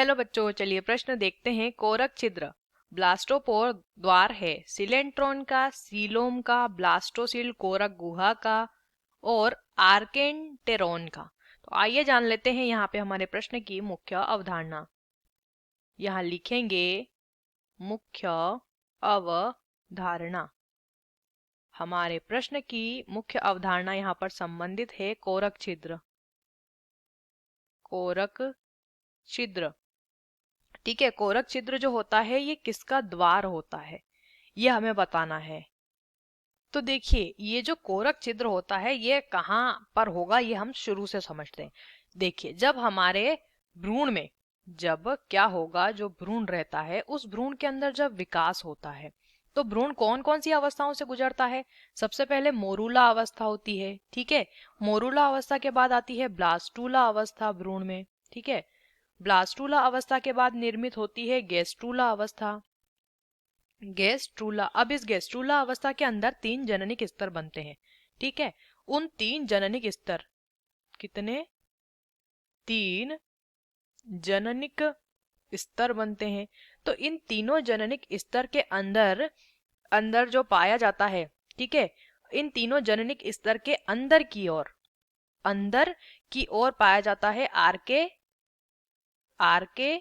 Hello बच्चों, चलिए प्रश्न देखते हैं। कोरक छिद्र ब्लास्टोपोर द्वार है सिलेंट्रॉन का, सीलोम का, ब्लास्टोसिल कोरक गुहा का और आर्केंटेरॉन का। तो आइए जान लेते हैं यहाँ पे हमारे प्रश्न की मुख्य अवधारणा। यहाँ लिखेंगे मुख्य अवधारणा। हमारे प्रश्न की मुख्य अवधारणा यहाँ पर संबंधित है कोरक छिद्र। कोरक छिद्र, ठीक है। कोरक छिद्र जो होता है ये किसका द्वार होता है, ये हमें बताना है। तो देखिए, ये जो कोरक छिद्र होता है ये कहाँ पर होगा, ये हम शुरू से समझते हैं। देखिए, जब हमारे भ्रूण में जब क्या होगा, जो भ्रूण रहता है उस भ्रूण के अंदर जब विकास होता है तो भ्रूण कौन कौन सी अवस्थाओं से गुजरता है। सबसे पहले मोरूला अवस्था होती है, ठीक है। मोरूला अवस्था के बाद आती है ब्लास्टूला अवस्था भ्रूण में, ठीक है। ब्लास्टूला अवस्था के बाद निर्मित होती है गेस्ट्रूला अवस्था। गेस्ट्रूला, अब इस गेस्ट्रूला अवस्था के अंदर 3 जननिक स्तर बनते हैं, ठीक है। उन 3 जननिक स्तर, कितने, 3 जननिक स्तर बनते हैं। तो इन तीनों जननिक स्तर के अंदर अंदर जो पाया जाता है, ठीक है, इन तीनों जननिक स्तर के अंदर की ओर पाया जाता है आर्के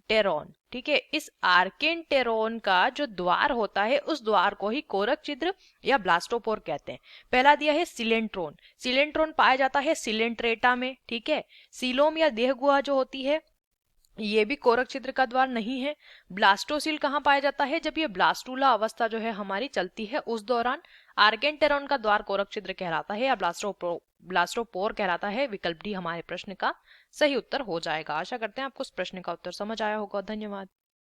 टेरॉन, ठीक है। इस आर्केंटेरॉन का जो द्वार होता है उस द्वार को ही कोरक छिद्र या ब्लास्टोपोर कहते हैं। पहला दिया है सिलेंट्रोन। सिलेंट्रोन पाया जाता है सिलेंट्रेटा में, ठीक है। सीलोम या देह गुहा जो होती है ये भी कोरक छिद्र का द्वार नहीं है। ब्लास्टोसिल कहाँ पाया जाता है, जब ये ब्लास्टूला अवस्था जो है हमारी चलती है उस दौरान। आर्केंटेरॉन का द्वार कोरक छिद्र कहलाता है या ब्लास्टोपोर कहलाता है। विकल्प डी हमारे प्रश्न का सही उत्तर हो जाएगा। आशा करते हैं आपको इस प्रश्न का उत्तर समझ आया होगा। धन्यवाद।